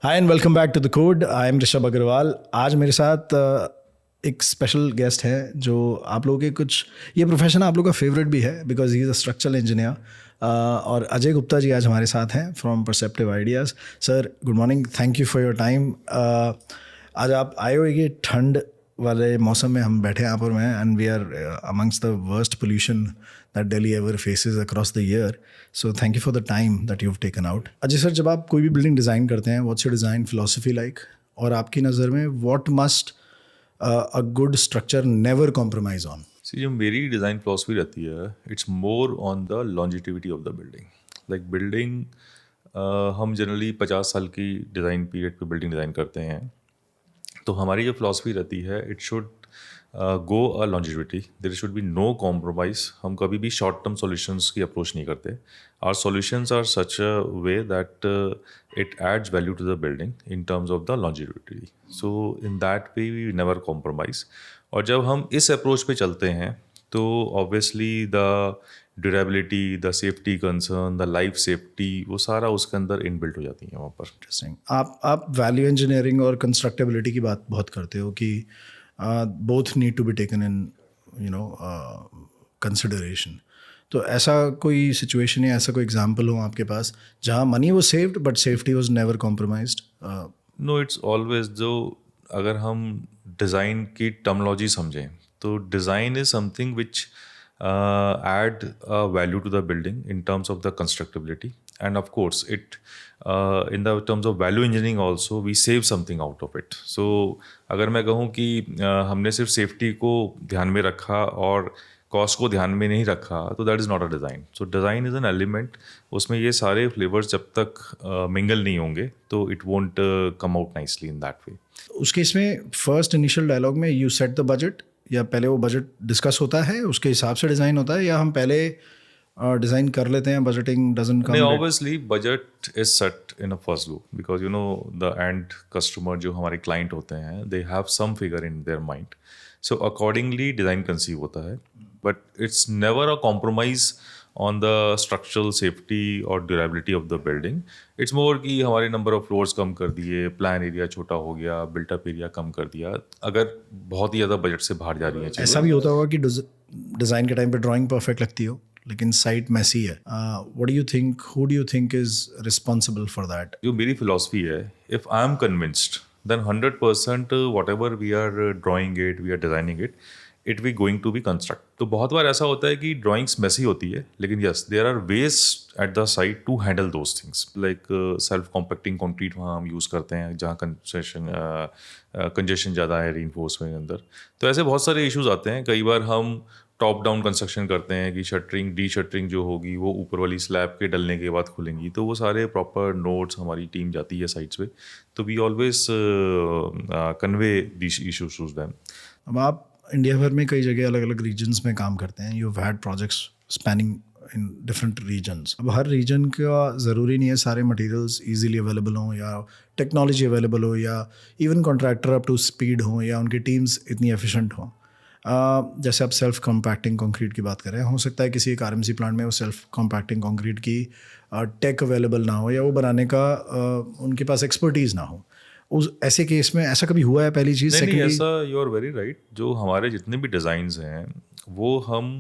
Hi and welcome back to the code. I am Rishabh Agarwal. आज मेरे साथ एक स्पेशल गेस्ट है जो आप लोगों के कुछ ये प्रोफेशन आप लोगों का फेवरेट भी है because he is a structural engineer. और अजय गुप्ता जी आज हमारे साथ हैं from perceptive ideas. Sir good morning, thank you for your time. आज आप आए हो ये ठंड वाले मौसम में, हम बैठे हैं यहाँ पर मैं and we are amongst the worst pollution that Delhi ever faces across the year. So thank you for the time that you have taken out. Ajay sir, जब आप कोई भी बिल्डिंग डिज़ाइन करते हैं, what's your design philosophy like, और आपकी नज़र में what must a good structure never compromise on? See जो मेरी डिज़ाइन फिलोसफी रहती है, it's more on the longevity of the building. Like building हम जनरली 50 साल की डिज़ाइन पीरियड पे बिल्डिंग डिज़ाइन करते हैं। तो हमारी जो फिलोसफी रहती है, it should go a longevity, there should be no compromise. हम कभी भी शॉर्ट टर्म सॉल्यूशंस की अप्रोच नहीं करते। Our solutions are such a way that it adds value to the building in terms of the longevity. So in that way we never compromise. और जब हम इस अप्रोच पे चलते हैं तो obviously the durability, the safety concern, the life safety, वो सारा उसके अंदर इनबिल्ट हो जाती है वहाँ पर। इंटरेस्टिंग। आप वैल्यू इंजीनियरिंग और कंस्ट्रक्टेबिलिटी की बात बहुत करते हो कि both need to be taken in you know consideration. तो ऐसा कोई सिचुएशन या ऐसा कोई एग्जांपल हो आपके पास जहाँ money was saved but safety was never compromised? No, it's always जो अगर हम डिज़ाइन की टर्मोलॉजी समझें तो design is something which add value to the building in terms of the constructability, and of course it in the terms of value engineering also we save something out of it. So अगर मैं कहूँ कि हमने सिर्फ safety को ध्यान में रखा और कॉस्ट को ध्यान में नहीं रखा, तो that is not a design. So design is an element, उसमें ये सारे फ्लेवर्स जब तक मिंगल नहीं होंगे तो it won't come out nicely in that वे। उसके इसमें फर्स्ट इनिशियल डायलॉग में यू सेट द बजट, या पहले वो बजट डिस्कस होता है उसके हिसाब से डिज़ाइन होता है, या हम पहले डिज़ाइन कर लेते हैं, बजटिंग डजंट नहीं, come? Obviously budget is set in a first go because you know the end customer जो हमारे क्लाइंट होते हैं, they have some figure in their mind. So accordingly design conceive होता है, but it's never a compromise on the structural safety और durability of the building. It's more कि हमारे number of floors कम कर दिए, प्लान एरिया छोटा हो गया, बिल्टअप एरिया कम कर दिया, अगर बहुत ही ज़्यादा बजट से बाहर जा रही हैं ऐसा चीज़ें। भी होता होगा कि डिज़ाइन के टाइम पे ड्राइंग परफेक्ट लगती हो लेकिन साइट मैसी है। What do you think, who do you think is responsible for that? जो मेरी फिलॉसफी है, if I am convinced then 100% whatever we are drawing it, we are designing it, it we going to be construct. तो बहुत बार ऐसा होता है कि drawings Messi होती है, लेकिन yes there are ways at the site to handle those things. Like self compacting concrete वहाँ हम यूज़ करते हैं जहाँ कंजेशन ज़्यादा है रीइंफोर्समेंट के अंदर। तो ऐसे बहुत सारे इश्यूज आते हैं। कई बार हम टॉप डाउन कंस्ट्रक्शन करते हैं कि शटरिंग डी शटरिंग जो होगी वो ऊपर वाली स्लैब के डलने के बाद खुलेंगी, तो वो सारे प्रॉपर नोट्स हमारी टीम जाती है साइट्स पे। तो we always convey this issues to them. अब आप इंडिया भर में कई जगह अलग अलग रीजन्स में काम करते हैं, you have had projects spanning in different regions. अब हर रीजन का ज़रूरी नहीं है सारे मटेरियल्स इजीली अवेलेबल हों या टेक्नोलॉजी अवेलेबल हो या even contractor up to speed हों या उनकी टीम्स इतनी एफिशिएंट हों। जैसे आप सेल्फ कॉम्पैक्टिंग कंक्रीट की बात करें, हो सकता है किसी एक आरएमसी प्लांट में वो सेल्फ कॉम्पैक्टिंग कंक्रीट की टेक अवेलेबल ना हो या वो बनाने का उनके पास एक्सपर्टीज़ ना हो। उस ऐसे केस में ऐसा कभी हुआ है? पहली चीज़। नहीं नहीं, सेकेंडली, ऐसा यू आर वेरी राइट। जो हमारे जितने भी डिज़ाइंस हैं वो हम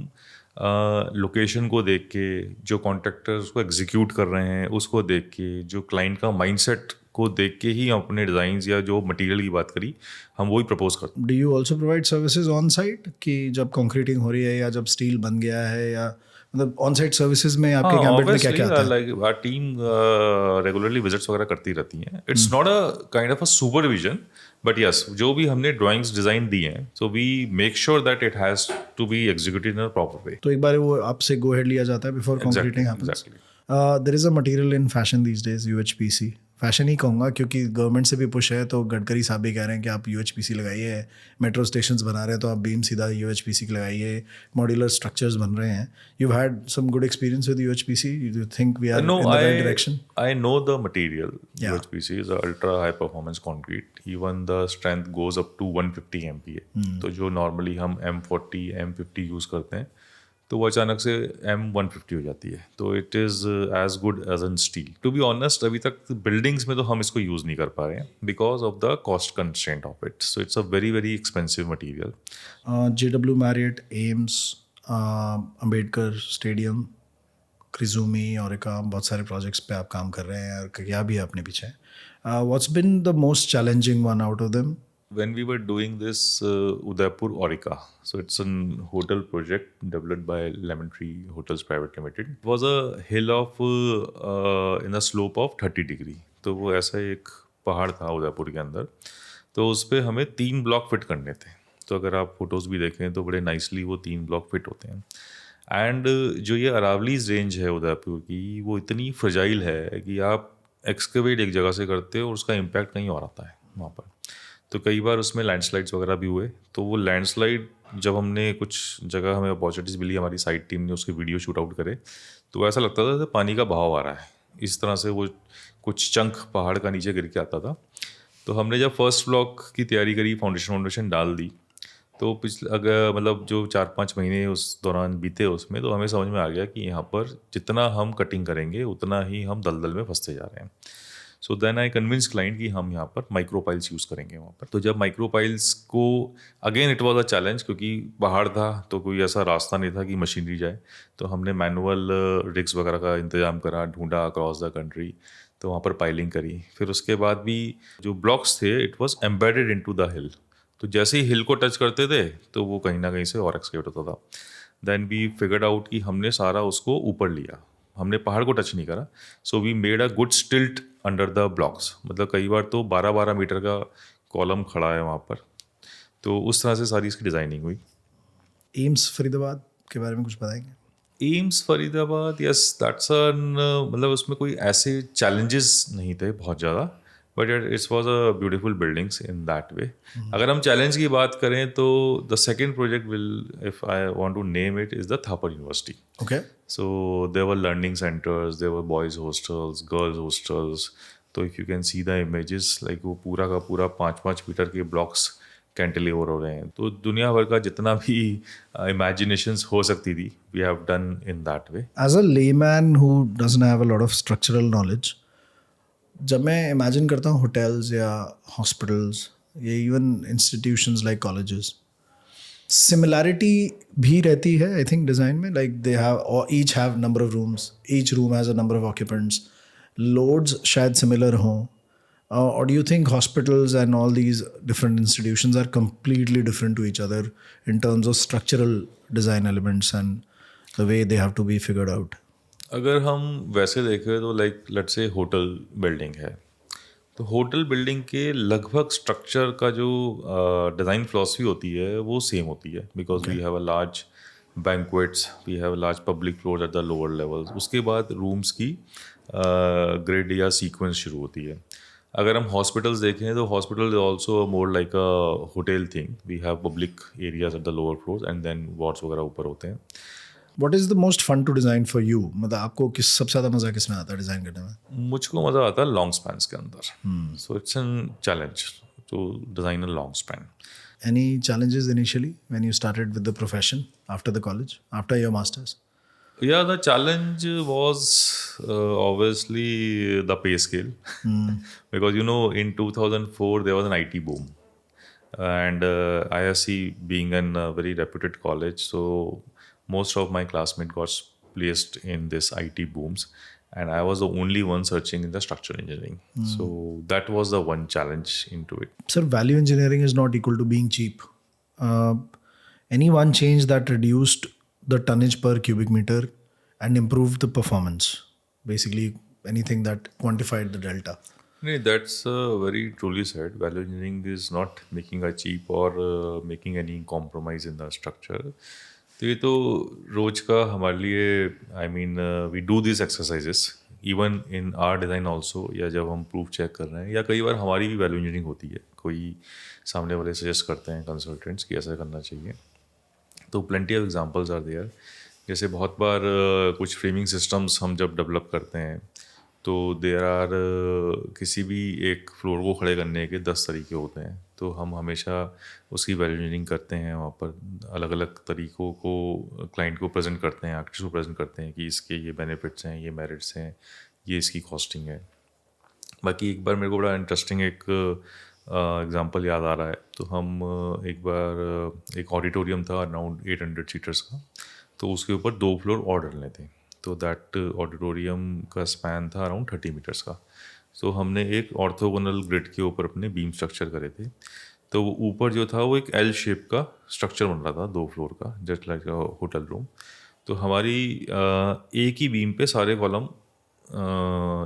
लोकेशन को देख के, जो कॉन्ट्रैक्टर्स को एग्जीक्यूट कर रहे हैं उसको देख के, जो क्लाइंट का माइंडसेट को देख के ही हम अपने डिज़ाइंस या जो मटेरियल की बात करी हम वही प्रपोज करते हैं। Do you also provide services on site कि जब कंक्रीटिंग हो रही है या जब स्टील बन गया है, या मतलब ऑन साइट सर्विसेज में हाँ, आपके गैम्बिट में क्या ऑब्वियसली क्या आता है? Like our team regularly visits वगैरह करती रहती हैं। It's not a kind of a supervision, but yes जो भी हमने ड्राइंग्स डिज़ाइन दी हैं, so we make sure that it has to be executed in a proper way. तो एक बार वो आपसे गो हेड लिया जाता है before exactly concreting happens. Exactly. There is a material in fashion these days, UHPC. Fashion ही कहूँगा क्योंकि गवर्नमेंट से भी पुश है, तो गडकरी साहब भी कह रहे हैं कि आप यूएचपीसी लगाइए। मेट्रो स्टेशंस बना रहे हैं तो आप बीम सीधा यूएचपीसी की लगाइए। मॉड्यूलर स्ट्रक्चर्स बन रहे हैं। You had some good experience with UHPC? You think we are No, in the right direction? I know the material. Yeah. UHPC is a ultra high performance concrete. Even the strength goes up to 150 MPa. तो जो normally हम M40 M50 use करते हैं, तो वो अचानक से M150 हो जाती है। तो it is as good as an steel. To be honest अभी तक बिल्डिंग्स में तो हम इसको यूज़ नहीं कर पा रहे हैं because of the cost constraint of it. So it's a very very expensive material. JW Marriott, AIIMS, Ambedkar stadium, क्रिजूमी, ओरिका, बहुत सारे प्रोजेक्ट्स पे आप काम कर रहे हैं और क्या भी है अपने पीछे। What's been the most challenging one out of them? When we were doing this Udaipur Aurika, so it's a hotel project developed by Lemon Tree Hotels Private Limited. It was a hill of in a slope of 30 degree. तो वो ऐसा एक पहाड़ था उदयपुर के अंदर। तो उस पर हमें 3 ब्लॉक फिट करने थे। तो अगर आप फोटोज़ भी देखें तो बड़े नाइसली वो 3 ब्लॉक फिट होते हैं। एंड जो ये अरावलीज रेंज है उदयपुर की, वो इतनी फ्रजाइल है कि आप एक्सकवेट एक जगह से करते हो और उसका इम्पैक्ट कहीं और आता है वहाँ पर। तो कई बार उसमें लैंडस्लाइड्स वगैरह भी हुए। तो वो लैंडस्लाइड जब हमने कुछ जगह हमें अपॉर्चुनिटीज़ मिली, हमारी साइट टीम ने उसके वीडियो शूट आउट करे, तो ऐसा लगता था जैसे पानी का बहाव आ रहा है। इस तरह से वो कुछ चंक पहाड़ का नीचे गिर के आता था। तो हमने जब फर्स्ट ब्लॉक की तैयारी करी, फाउंडेशन डाल दी, तो पिछले अगर मतलब जो 4-5 महीने उस दौरान बीते उसमें, तो हमें समझ में आ गया कि यहाँ पर जितना हम कटिंग करेंगे उतना ही हम दलदल में फंसते जा रहे हैं। So then I convince client कि हम यहाँ पर माइक्रोपाइल्स यूज़ करेंगे वहाँ पर। तो जब माइक्रोपाइल्स को, again it was a challenge क्योंकि पहाड़ था तो कोई ऐसा रास्ता नहीं था कि मशीनरी जाए। तो हमने मैनुअल रिग्स वगैरह का इंतजाम करा, ढूंढा अक्रॉस द कंट्री, तो वहाँ पर पाइलिंग करी। फिर उसके बाद भी जो ब्लॉक्स थे it was embedded into the hill. तो जैसे ही हिल को टच करते थे तो वो कहीं ना कहीं से और एक्सकेवेट होता था। देन वी फिगर्ड आउट कि हमने सारा उसको ऊपर लिया, हमने पहाड़ को टच नहीं करा। So we made a good stilt under the blocks. मतलब कई बार तो 12-12 मीटर का कॉलम खड़ा है वहाँ पर। तो उस तरह से सारी इसकी डिज़ाइनिंग हुई। एम्स फरीदाबाद के बारे में कुछ बताएंगे? एम्स फरीदाबाद, यस दैट्स मतलब उसमें कोई ऐसे चैलेंजेस नहीं थे बहुत ज़्यादा, but it's was a beautiful buildings in that way. अगर हम चैलेंज की बात करें तो the second project will, if I want to name it, is the Thapar university. Okay. So there were learning centers, there were boys hostels, girls hostels. तो if you can see the images, like वो पूरा का पूरा 5-5 metre के blocks cantilever हो रहे हैं। तो दुनिया भर का जितना भी इमेजिनेशंस हो सकती थी, we have done in that way. As a layman who doesn't have a lot of structural knowledge, जब मैं इमेजिन करता हूँ होटल्स या हॉस्पिटल्स या even institutions like colleges, similarity भी रहती है आई थिंक डिज़ाइन में, like they have each have number of rooms, each room has a number of occupants, loads शायद सिमिलर हों, और do you think hospitals and all these different institutions are completely different to each other in terms of structural design elements and the way they have to be figured out? अगर हम वैसे देखें तो like let's say hotel building है, तो hotel building के लगभग structure का जो डिज़ाइन फिलॉसफी होती है वो सेम होती है, because we have a large banquets, we have large public floor at the lower levels. उसके बाद रूम्स की ग्रिड या सीक्वेंस शुरू होती है। अगर हम हॉस्पिटल्स देखें तो hospital is also more like a hotel thing. We have public areas at the lower floors and then wards वगैरह ऊपर होते हैं। What is the most fun to design for you? मतलब आपको किस सबसे ज़्यादा मज़ा किस में आता है डिज़ाइन करने में? मुझको मज़ा आता है लॉन्ग स्पैन्स के अंदर। So it's an challenge to design a long span. Any challenges initially when you started with the profession after the college, after your masters? Yeah, the challenge was obviously the pay scale. Because you know in 2004 there was an IT boom, and ISC being a very reputed college, so most of my classmates got placed in this IT booms, and I was the only one searching in the structural engineering. So that was the one challenge into it. Sir, value engineering is not equal to being cheap. Uh, any one change that reduced the tonnage per cubic meter and improved the performance? Basically, anything that quantified the delta. No, that's very truly said. Value engineering is not making a cheap or making any compromise in the structure. तो ये तो रोज का हमारे लिए, I mean we do this exercises even in our design also, या जब हम proof check कर रहे हैं, या कई बार हमारी भी वैल्यू इंजीनियरिंग होती है, कोई सामने वाले सजेस्ट करते हैं कंसल्टेंट्स कि ऐसा करना चाहिए। तो plenty of examples are there. जैसे बहुत बार कुछ फ्रेमिंग सिस्टम्स हम जब डेवलप करते हैं तो देयर आर किसी भी एक फ्लोर को खड़े करने के 10 तरीके होते हैं, तो हम हमेशा उसकी वैल्यू इंजीनियरिंग करते हैं, वहाँ पर अलग अलग तरीक़ों को क्लाइंट को प्रेजेंट करते हैं, आर्किटेक्ट को प्रेजेंट करते हैं कि इसके ये बेनिफिट्स हैं, ये मेरिट्स हैं, ये इसकी कॉस्टिंग है। बाकी एक बार मेरे को बड़ा इंटरेस्टिंग एक एग्जांपल याद आ रहा है। तो हम एक बार एक ऑडिटोरियम था अराउंड 800 सीटर्स का, तो उसके ऊपर 2 फ्लोर और डलने थे। तो दैट ऑडिटोरियम का स्पैन था अराउंड 30 मीटर्स का। तो हमने एक ऑर्थोगोनल ग्रिड के ऊपर अपने बीम स्ट्रक्चर करे थे। तो वो ऊपर जो था वो एक एल शेप का स्ट्रक्चर बन रहा था 2 फ्लोर का, जस्ट लाइक होटल रूम। तो हमारी एक ही बीम पे सारे कॉलम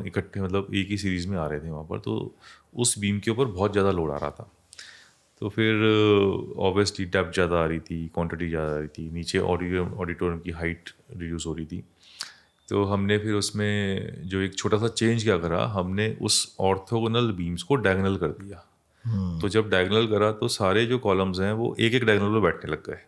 इकट्ठे, मतलब एक ही सीरीज़ में आ रहे थे वहाँ पर। तो उस बीम के ऊपर बहुत ज़्यादा लोड आ रहा था। तो फिर ऑब्वियसली डेप्थ ज़्यादा आ रही थी, क्वांटिटी ज़्यादा आ रही थी, नीचे ऑडिटोरियम की हाइट रिड्यूस हो रही थी। तो हमने फिर उसमें जो एक छोटा सा चेंज क्या करा, हमने उस ऑर्थोगोनल बीम्स को डायगोनल कर दिया। तो जब डायगोनल करा तो सारे जो कॉलम्स हैं वो एक एक डायगोनल पे बैठने लग गए।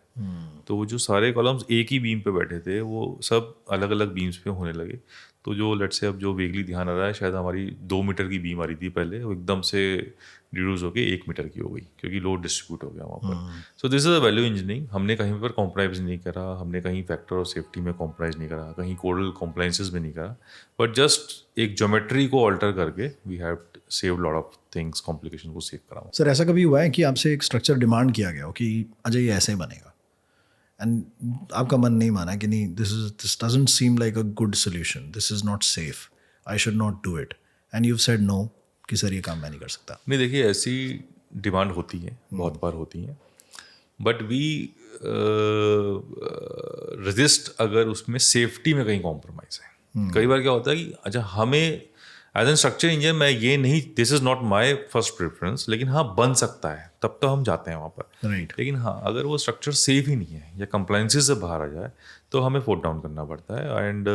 तो वो जो सारे कॉलम्स एक ही बीम पे बैठे थे वो सब अलग अलग बीम्स पे होने लगे। तो जो लेट से अब जो वेगली ध्यान आ रहा है, शायद हमारी 2 मीटर की बीम आ रही थी पहले, वो एकदम से रिड्यूस होकर 1 मीटर की हो गई, क्योंकि लोड डिस्ट्रीब्यूट हो गया वहाँ पर। So this is a value engineering. हमने कहीं पर कॉम्प्रोमाइज़ नहीं करा, हमने कहीं फैक्टर ऑफ सेफ्टी में कॉम्प्रोमाइज़ नहीं करा, कहीं कोडल कॉम्प्लाइंसेस में नहीं करा, बट जस्ट एक ज्योमेट्री को ऑल्टर करके we have save lot of things, complication को सेव करा। सर ऐसा कभी हुआ है कि आपसे एक स्ट्रक्चर डिमांड किया गया हो कि अजय ये ऐसे ही बनेगा, एंड आपका मन नहीं माना कि नहीं, this doesn't seem like a good solution, this is not safe, I should not do it, and you said no कि सर ये काम मैं नहीं कर सकता? नहीं, देखिए ऐसी डिमांड होती है, बहुत बार होती है, बट वी रेजिस्ट अगर उसमें सेफ्टी में कहीं कॉम्प्रोमाइज़ है। कई बार क्या होता है कि अच्छा, हमें एज एन स्ट्रक्चर इंजीनियर मैं ये नहीं, this is not my first preference, लेकिन हाँ बन सकता है, तब तो हम जाते हैं वहाँ पर। राइट। लेकिन हाँ, अगर वो स्ट्रक्चर सेफ ही नहीं है या कंप्लाइंसेस से बाहर आ जाए तो हमें फोट डाउन करना पड़ता है। एंड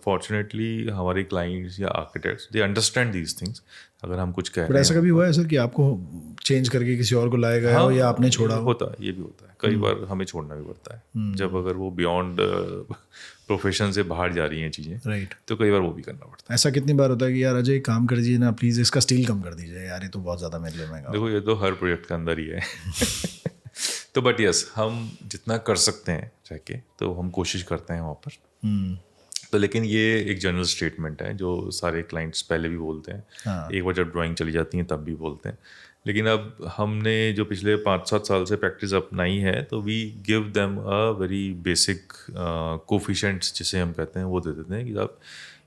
फॉर्चुनेटली हमारे क्लाइंट्स या architects they understand these things. अगर हम कुछ कह बट रहे ऐसा हैं, कभी हुआ है सर कि आपको चेंज करके किसी और को लाया गया हो या आपने छोड़ा हो? होता है, ये भी होता है। कई बार हमें छोड़ना भी पड़ता है, जब अगर वो बियॉन्ड प्रोफेशन से बाहर जा रही हैं चीज़ें, राइट। तो कई बार वो भी करना पड़ता है। ऐसा कितनी बार होता है कि यार अजय काम कर दीजिए ना प्लीज़, इसका स्टील कम कर दीजिए यार, ये तो बहुत ज़्यादा मेरे लिए महंगा। देखो ये तो हर प्रोजेक्ट के अंदर ही है। तो बट यस, हम जितना कर सकते हैं चाह के, तो हम कोशिश करते हैं वहाँ पर। तो लेकिन ये एक जनरल स्टेटमेंट है जो सारे क्लाइंट्स पहले भी बोलते हैं। हाँ। एक बार जब ड्राइंग चली जाती है तब भी बोलते हैं। लेकिन अब हमने जो पिछले 5-7 साल से प्रैक्टिस अपनाई है, तो we give them a very basic coefficients जिसे हम कहते हैं, वो दे देते हैं कि आप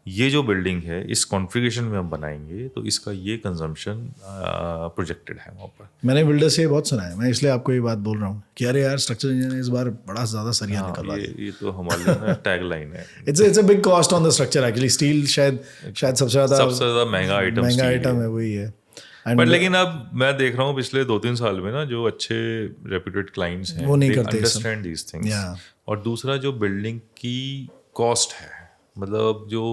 ये जो बिल्डिंग है इस कॉन्फ़िगरेशन में हम बनाएंगे तो इसका ये कंजम्पशन प्रोजेक्टेड है वहाँ पर। मैंने बिल्डर से ये बहुत सुना है, मैं इसलिए आपको ये बात बोल रहा हूँ कि अरे यार स्ट्रक्चर इंजीनियर ने इस बार बड़ा ज़्यादा सरिया निकलवा दिया। ये तो हमारे लिए टैग लाइन है। It's a big cost on the structure actually. Steel शायद सबसे ज़्यादा महंगा आइटम है, वही है। बट लेकिन अब मैं देख रहा हूँ पिछले 2-3 साल में ना, जो अच्छे रेप्यूटेड क्लाइंट्स हैं वो नहीं they करते अंडरस्टैंड दीज थिंग्स। Yeah. और दूसरा जो बिल्डिंग की कॉस्ट है, मतलब जो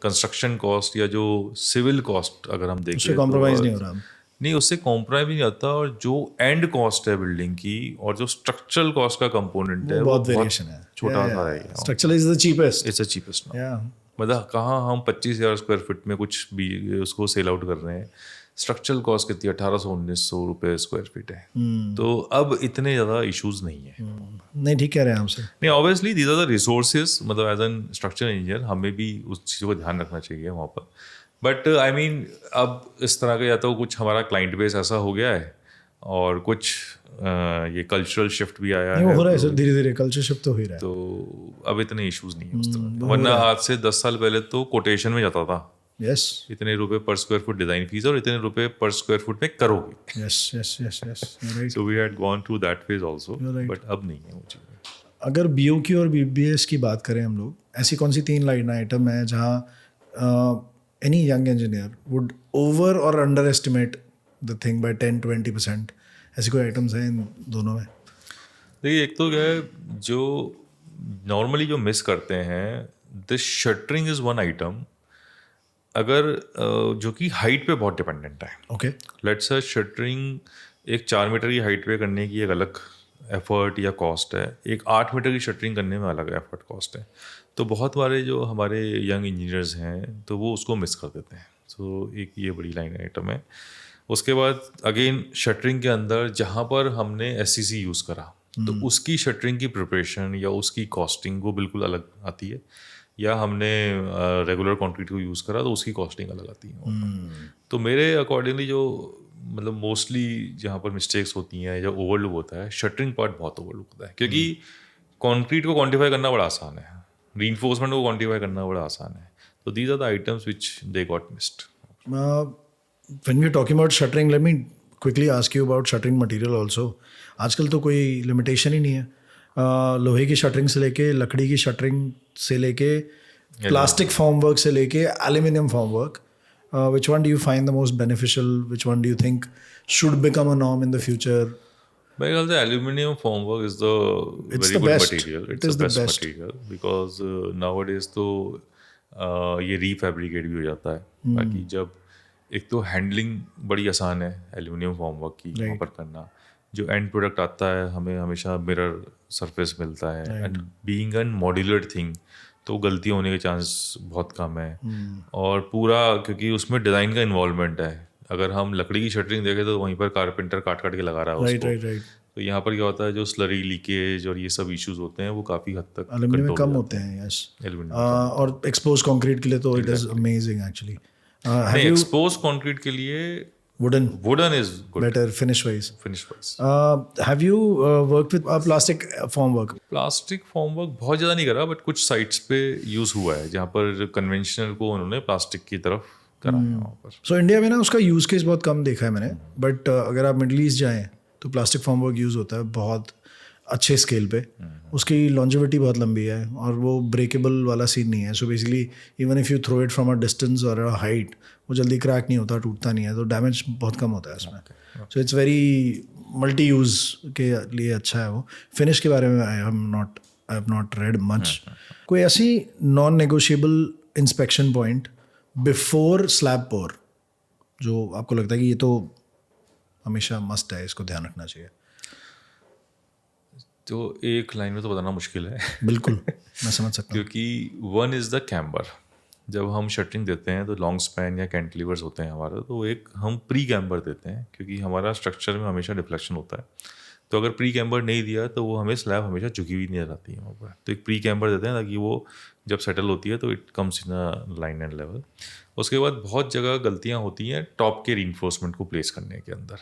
कंस्ट्रक्शन कॉस्ट या जो सिविल कॉस्ट अगर हम देखें, उससे कॉम्प्रोमाइज़ नहीं हो रहा। नहीं, उससे कॉम्प्रोमाइज नहीं होता। और जो एंड कॉस्ट है बिल्डिंग की और जो स्ट्रक्चरल कॉस्ट का कंपोनेंट है वो बहुत वेरिएशन है। छोटा सा है। Structure is the cheapest. It's the cheapest. या मतलब कहाँ हम 25,000 स्क्वायर फीट में कुछ भी उसको सेल आउट कर रहे हैं, स्ट्रक्चरल कॉस्ट कितनी, 1800-1900 रुपये स्क्वायर फीट है। तो अब इतने ज़्यादा इश्यूज नहीं है। नहीं, ठीक कह रहे हैं आपसे। नहीं, obviously these are the resources, मतलब एज एन स्ट्रक्चर इंजीनियर हमें भी उस चीज़ को ध्यान रखना चाहिए वहाँ पर। बट आई मीन अब इस तरह का या तो कुछ हमारा क्लाइंट बेस ऐसा हो गया है और कुछ ये कल्चरल शिफ्ट भी आया नहीं, है। वो हो रहा है सर, धीरे धीरे कल्चर शिफ्ट तो हो ही रहा है। तो अब इतने इश्यूज नहीं है उस तरह। वरना आज से 10 साल पहले तो कोटेशन में जाता था, यस इतने रुपए पर स्क्वायर फुट डिजाइन फीस और इतने रुपए पर स्क्वायर फुट में करोगे। Yes yes yes yes, right. So we had gone through that phase also, right. But अब नहीं है वो चीज़। अगर BOQ और BBS की बात करें हम लोग, ऐसी कौन सी 3 लाइन आइटम है जहाँ any young engineer would over और under estimate the thing by 10-20%? ऐसी कोई आइटम्स हैं इन दोनों में? देखिए, एक तो क्या है जो नॉर्मली जो मिस करते हैं, this shuttering is one item, अगर जो कि हाइट पे बहुत डिपेंडेंट है। ओके। लेट्स से शटरिंग एक 4 मीटर की हाइट पे करने की एक अलग एफर्ट या कॉस्ट है, एक 8 मीटर की शटरिंग करने में अलग एफर्ट कॉस्ट है। तो बहुत बारे जो हमारे यंग इंजीनियर्स हैं तो वो उसको मिस कर देते हैं। सो एक ये बड़ी लाइन आइटम है। उसके बाद अगेन शटरिंग के अंदर जहाँ पर हमने SCC यूज़ करा तो उसकी शटरिंग की प्रिपरेशन या उसकी कॉस्टिंग वो बिल्कुल अलग आती है, या हमने रेगुलर कंक्रीट को यूज़ करा तो उसकी कॉस्टिंग अलग आती है। तो मेरे अकॉर्डिंगली जो मतलब मोस्टली जहाँ पर मिस्टेक्स होती हैं या ओवरलुक होता है, शटरिंग पार्ट बहुत ओवरलुक होता है, क्योंकि कंक्रीट को क्वांटिफाई करना बड़ा आसान है, रीइंफोर्समेंट को क्वांटिफाई करना बड़ा आसान है। तो these are the items which they got missed. when we're talking about shuttering, let me quickly ask you about shuttering material also. आजकल तो कोई लिमिटेशन ही नहीं है, लोहे की शटरिंग से लेके लकड़ी की शटरिंग से लेके प्लास्टिक फॉर्म वर्क से लेके aluminium form work. Which one do you find the most beneficial? Which one do you think should become a norm in the future? मेरे ख्याल से aluminium form work is the very good material, it's the best material, because nowadays तो ये रीफैब्रिकेट भी हो जाता है। बाकी जब एक तो हैंडलिंग बड़ी आसान है एल्यूमिनियम फॉर्म वर्क की वहाँ पर करना, जो एंड प्रोडक्ट आता है हमें हमेशा मिरर सरफेस मिलता है, and being an modular thing तो गलती होने के चांस बहुत कम है। और पूरा क्योंकि उसमें डिज़ाइन का इन्वॉल्वमेंट है, अगर हम लकड़ी की शटरिंग देखें तो वहीं पर कारपेंटर काट काट के लगा रहा है उसको। तो यहाँ पर क्या होता है, जो स्लरी लीकेज और ये सब इश्यूज होते हैं वो काफ़ी हद तक एल्यूमिनियम में कम होते हैं। यस, और एक्सपोज कंक्रीट के लिए तो it is amazing actually. Expose concrete के लिए wooden is good, better finish wise. Have you worked with plastic form work? Plastic form work बहुत ज़्यादा नहीं करा, बट कुछ साइट्स पे यूज़ हुआ है जहाँ पर कन्वेंशनल को उन्होंने प्लास्टिक की तरफ करा है वहाँ पर। सो इंडिया में ना उसका यूज़ केस बहुत कम देखा है मैंने, बट अगर आप मिडल ईस्ट जाएँ तो प्लास्टिक फॉर्म वर्क यूज़ होता है बहुत अच्छे स्केल पे। उसकी लॉन्जिविटी बहुत लंबी है और वो ब्रेकेबल वाला सीन नहीं है। So basically even if you throw it from a distance और अ हाइट, वो जल्दी क्रैक नहीं होता, टूटता नहीं है, तो डैमेज बहुत कम होता है उसमें। So it's very multi use के लिए अच्छा है वो। फिनिश के बारे में I have not read much. कोई ऐसी non negotiable inspection point before slab pour जो आपको लगता है कि ये तो हमेशा मस्ट है, इसको ध्यान रखना चाहिए? तो एक लाइन में तो बताना मुश्किल है। बिल्कुल, मैं समझ सकता हूँ। क्योंकि वन इज़ द कैम्बर। जब हम शटरिंग देते हैं तो लॉन्ग स्पैन या कैंटिलीवर्स होते हैं हमारा, तो एक हम प्री कैम्बर देते हैं क्योंकि हमारा स्ट्रक्चर में हमेशा डिफ्लेक्शन होता है। तो अगर प्री कैम्बर नहीं दिया तो वो हमें स्लैब हमेशा झुकी हुई नजर आती है वहाँ पर। तो एक प्री कैम्बर देते हैं ताकि वो जब सेटल होती है तो it comes in a line and level. उसके बाद बहुत जगह गलतियाँ होती हैं टॉप के रीइंफोर्समेंट को प्लेस करने के अंदर,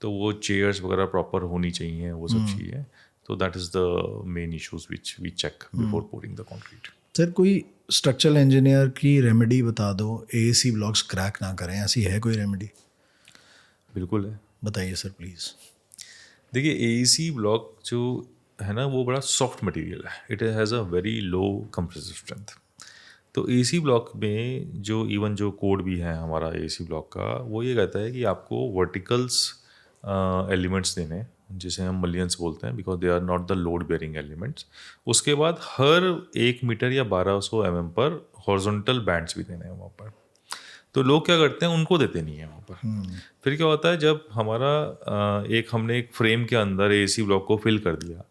तो वो चेयर्स वगैरह प्रॉपर होनी चाहिए, वो सब चीज़ें। तो that is the main issues which we check before pouring the concrete. Sir कोई स्ट्रक्चरल इंजीनियर की रेमेडी बता दो, AAC ब्लॉक्स क्रैक ना करें, ऐसी है कोई रेमेडी? बिल्कुल है, बताइए सर प्लीज़। देखिए AAC ब्लॉक जो है ना वो बड़ा सॉफ्ट मटेरियल है, it has a very low compressive strength. तो AAC ब्लॉक में जो इवन जो कोड भी है हमारा AAC ब्लॉक का, वो ये कहता है कि आपको वर्टिकल्स एलिमेंट्स देने, जिसे हम मलियंस बोलते हैं, because they are not the load bearing elements. उसके बाद हर 1 मीटर या 1200 mm पर हॉरिजॉन्टल बैंड्स भी देने हैं वहाँ पर। तो लोग क्या करते हैं, उनको देते नहीं है वहाँ पर। फिर क्या होता है, जब हमारा हमने एक फ्रेम के अंदर AAC ब्लॉक को फिल कर दिया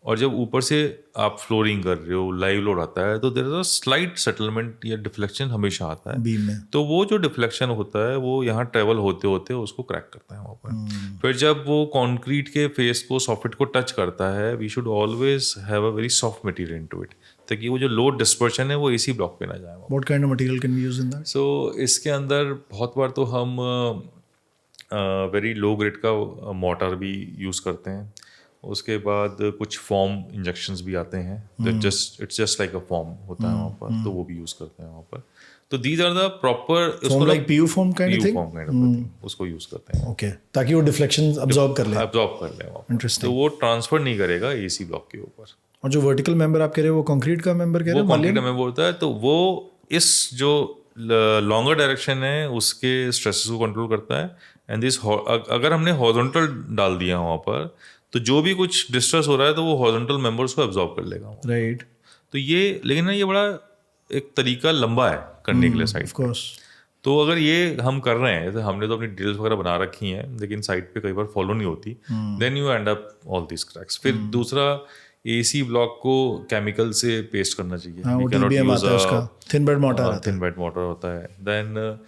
और जब ऊपर से आप फ्लोरिंग कर रहे हो, लाइव लोड आता है, तो there is a slight settlement या डिफ्लेक्शन हमेशा आता है बीम में। तो वो जो डिफ्लेक्शन होता है वो यहाँ ट्रेवल होते होते उसको क्रैक करता है वहाँ पर। फिर जब वो कंक्रीट के फेस को, सॉफिट को टच करता है, we should always have a very soft material into it, ताकि वो जो लोड डिस्पर्शन है वो AAC ब्लॉक पे ना जाए। What kind of material can we use in that? So इसके अंदर बहुत बार तो हम वेरी लो ग्रेड का मोटर भी यूज़ करते हैं। उसके बाद कुछ फॉर्म इंजेक्शंस भी आते हैं, it's just like a form होता है वहाँ पर, तो वो भी यूज़ करते हैं वहाँ पर। तो these are the proper, form like PU form kind of thing, form kind of thing, उसको यूज़ करते हैं। ओके, ताकि वो डिफ्लेक्शन अब्सॉर्ब कर ले वहाँ पर। इंटरेस्टिंग। तो वो ट्रांसफर नहीं करेगा AAC ब्लॉक के ऊपर। और जो वर्टिकल मेंबर आप कह रहे हो वो कंक्रीट का मेंबर कह रहे हो? वो कंक्रीट का मेंबर होता है, तो वो इस जो लॉन्गर डायरेक्शन है उसके स्ट्रेसेस को कंट्रोल करता है। एंड दिस, अगर हमने हॉरिजॉन्टल डाल दिया वहाँ पर, तो जो भी कुछ डिस्ट्रेस हो रहा है तो वो हॉरिजॉन्टल मेंबर्स को एब्जॉर्ब कर लेगा। राइट। तो ये, लेकिन ना ये बड़ा एक तरीका लंबा है करने के लिए साइड पे। तो अगर ये हम कर रहे हैं, जैसे हमने तो अपनी डिटेल्स वगैरह बना रखी हैं, लेकिन साइट पे कई बार फॉलो नहीं होती, then you end up all this cracks. फिर दूसरा, एसी ब्लॉक को केमिकल से पेस्ट करना चाहिए. हाँ, वो We cannot TBM use आता है उसका, थिन बेड मोटर आता है. थिन बेड मोटर होता है. देन